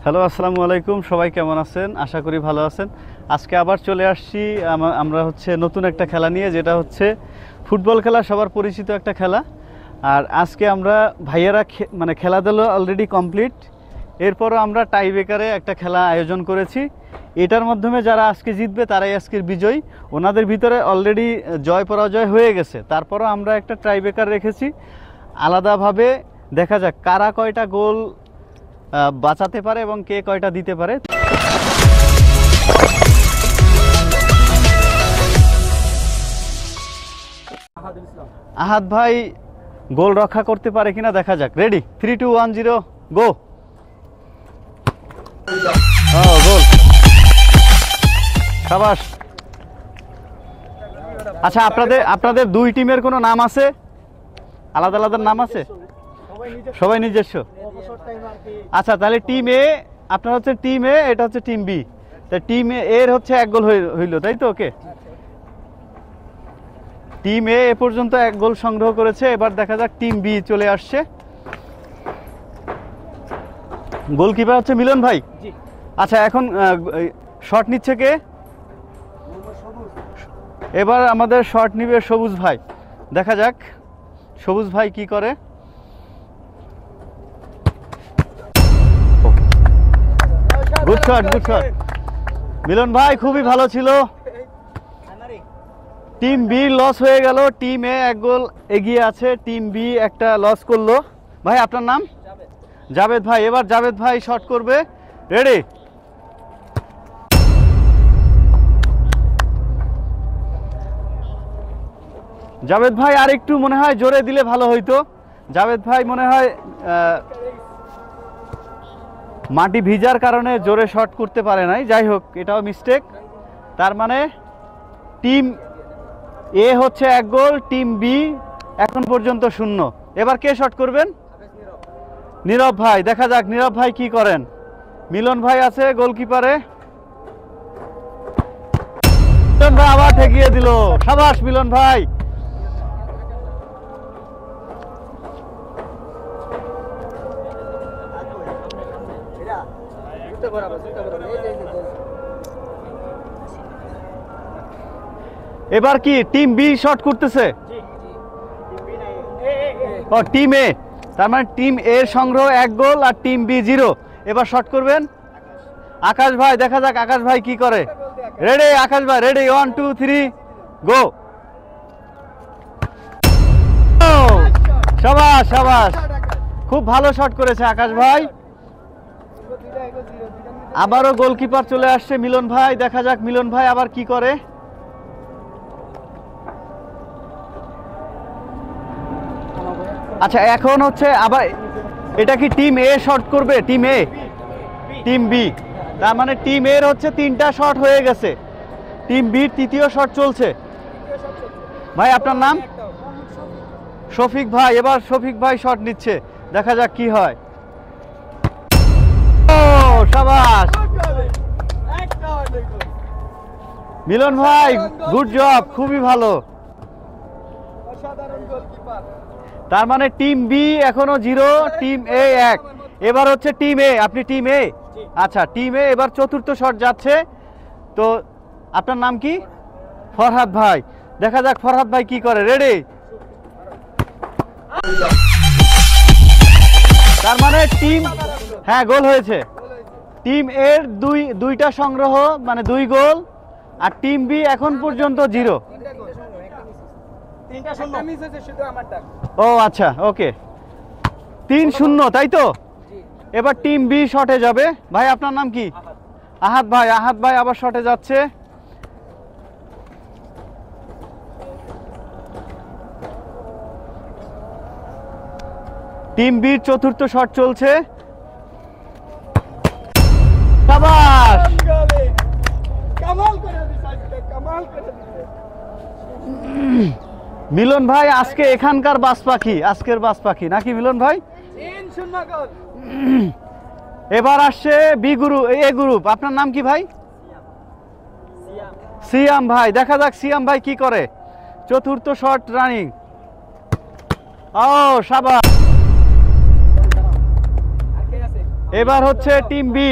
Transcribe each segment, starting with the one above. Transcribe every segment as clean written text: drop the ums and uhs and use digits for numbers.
Hello, আসসালামু আলাইকুম। সবাই কেমন আছেন? আশা করি ভালো আছেন। আজকে আবার চলে আসছি আমরা নতুন একটা খেলা নিয়ে, যেটা হচ্ছে ফুটবল খেলা, সবার পরিচিত একটা খেলা। আর আজকে আমরা ভাইয়েরা খেলাধুলা অলরেডি কমপ্লিট, এরপরও আমরা টাই ব্রেকারে একটা খেলা আয়োজন করেছি। এটার মাধ্যমে যারা আজকে জিতবে তারাই আজকের বিজয়ী। ওনাদের ভিতরে অলরেডি জয় পরাজয় হয়ে গেছে, তারপরও আমরা একটা টাই ব্রেকার রেখেছি আলাদাভাবে। দেখা যাক কারা কয়টা গোল বাঁচাতে পারে এবং কে কয়টা দিতে পারে। আহাদ ভাই গোল রক্ষা করতে পারে কিনা দেখা যাক। রেডি, 3, 2, 1, 0, গো। গোল, শাবাশ। আচ্ছা, আপনাদের দুই টিমের কোনো নাম আছে? আলাদা আলাদা নাম আছে? সবাই নিজস্ব? আচ্ছা, তাহলে টিম এ, আপনার হচ্ছে টিম এ, এটা হচ্ছে টিম বি। তা টিম এর হচ্ছে 1 গোল হইল, তাই তো? ওকে, টিম এ পর্যন্ত 1 গোল সংগ্রহ করেছে। এবার দেখা যাক টিম বি চলে আসছে। গোলকিপার হচ্ছে মিলন ভাই। আচ্ছা, এখন শট নিচ্ছে কে? এবার আমাদের শট নিবে সবুজ ভাই। দেখা যাক সবুজ ভাই কি করে। Good shot, good shot. Milan ভাই খুবই ভালো ছিল। টিম বি লস হয়ে গেল, টিম এ 1 গোল এগিয়ে আছে, টিম বি একটা লস করলো। ভাই আপনার নাম? জাবেদ ভাই। এবার জাবেদ ভাই শট করবে। রেডি, জাবেদ ভাই আর একটু মনে হয় জোরে দিলে ভালো হইতো। জাবেদ ভাই মনে হয় মাটি ভিজার কারণে জোরে শট করতে পারে নাই। যাই হোক, এটাও মিস্টেক। তার মানে টিম এ হচ্ছে 1 গোল, টিম বি এখন পর্যন্ত 0। এবার কে শট করবেন? নীরব ভাই। দেখা যাক নীরব ভাই কি করেন। মিলন ভাই আছে গোলকিপারে। মিলন ভাই আবার ঠেকিয়ে দিল। শাবাশ মিলন ভাই। এবার কি টিম বি শট করতেছে? ও, টিম এ। তার মানে টিম এর সংগ্রহ 1 গোল আর টিম বি 0। এবার শট করবেন আকাশ ভাই। দেখা যাক আকাশ ভাই কি করে। রেডি আকাশ ভাই, রেডি, 1, 2, 3, গো। শাবাশ, শাবাশ, খুব ভালো শট করেছে আকাশ ভাই। আবারও গোলকিপার চলে আসছে মিলন ভাই। দেখা যাক মিলন ভাই আবার কি করে। আচ্ছা, এখন হচ্ছে আবার এটা কি টিম এ শট করবে? টিম এ, টিম বি। তার মানে টিম এর হচ্ছে 3টা শট হয়ে গেছে, টিম বির 3য় শট চলছে। ভাই আপনার নাম? শফিক ভাই। এবার শফিক ভাই শট নিচ্ছে, দেখা যাক কি হয়। ও শাবাশ মিলন ভাই, গুড জব, খুবই ভালো। তার মানে টিম বি এখনো 0, টিম এ 1। এবার হচ্ছে টিম এ। আপনি টিম এ? আচ্ছা, টিম এ এবার 4র্থ শট যাচ্ছে। তো আপনার নাম কি? ফরহাদ ভাই। দেখা যাক ফরহাদ ভাই কি করে। রেডি, তার মানে টিম, হ্যাঁ গোল হয়েছে। টিম এর 2টা সংগ্রহ, মানে 2 গোল, আর টিম বি এখন পর্যন্ত 0। ও আচ্ছা, ওকে, 3-0, তাই তো? এবার টিম বি শটে যাবে। ভাই আপনার নাম কি? আহাদ ভাই। আহাদ ভাই আবার শটে যাচ্ছে। টিম বির 4র্থ শট চলছে। শাবাশ, মিলন ভাই আজকে এখানকার বাস পাখি, আজকের বাস পাখি নাকি মিলন ভাই? এবার আসছে বি গ্রুপ, এ গ্রুপ। আপনার নাম কি ভাই? সিয়াম ভাই। দেখা যাক সিয়াম ভাই কি করে। 4র্থ শট রানিং। ও শাবাশ। এবার হচ্ছে টিম বি।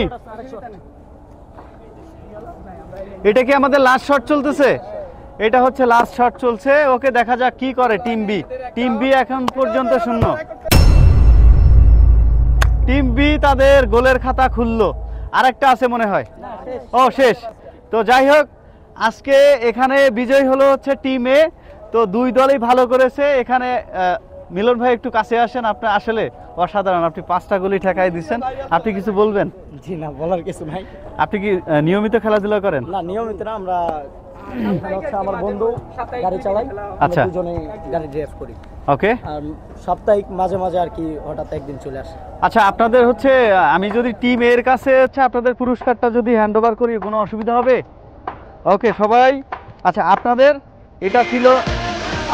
এটা কি আমাদের লাস্ট শট চলতেছে? এটা হচ্ছে লাস্ট শট চলছে। ওকে, দেখা যাক কি করে টিম বি। টিম বি এখন পর্যন্ত শূন্য। টিম বি তাদের গোলের খাতা খুললো। আরেকটা আছে মনে হয়। ও শেষ। তো যাই হোক, আজকে এখানে বিজয় হলো হচ্ছে টিম এ। তো দুই দলই ভালো করেছে। এখানে মিলন ভাই একটু কাছে আসেন। আপনি আসলে অসাধারণ, আপনি 5টা গোলই ঠেকাই দিচ্ছেন। আপনি কিছু বলবেন? জি না, বলার কিছু নাই। আপনি কি নিয়মিত খেলাধুলা করেন? না, নিয়মিত না। আমরা হচ্ছে আমার বন্ধু গাড়ি চালাই, আচ্ছা। আমরা দুজনে গাড়ি ড্রাইভ করি। ওকে। আর সাপ্তাহিক মাঝে মাঝে আর কি হঠাৎ একদিন চলে আসে। আচ্ছা, আপনাদের হচ্ছে আমি যদি টিম এর কাছে হচ্ছে আপনাদের পুরস্কারটা যদি হ্যান্ড ওভার করি, কোনো অসুবিধা হবে? ওকে সবাই। আচ্ছা, আপনাদের এটা ছিল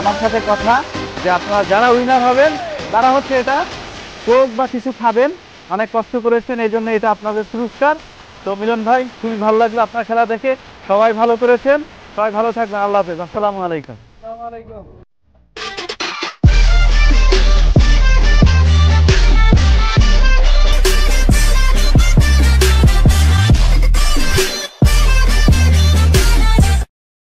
আমার সাথে কথা যে আপনারা যারা উইনার হবেন তারা হচ্ছে এটা কোক বা কিছু খাবেন। অনেক কষ্ট করেছেন, এই জন্য এটা আপনাদের পুরস্কার। তো মিলন ভাই, খুবই ভালো লাগলো আপনার খেলা দেখে। সবাই ভালো করেছেন, সবাই ভালো থাকবেন। আল্লাহ হাফেজ, আসসালামু আলাইকুম।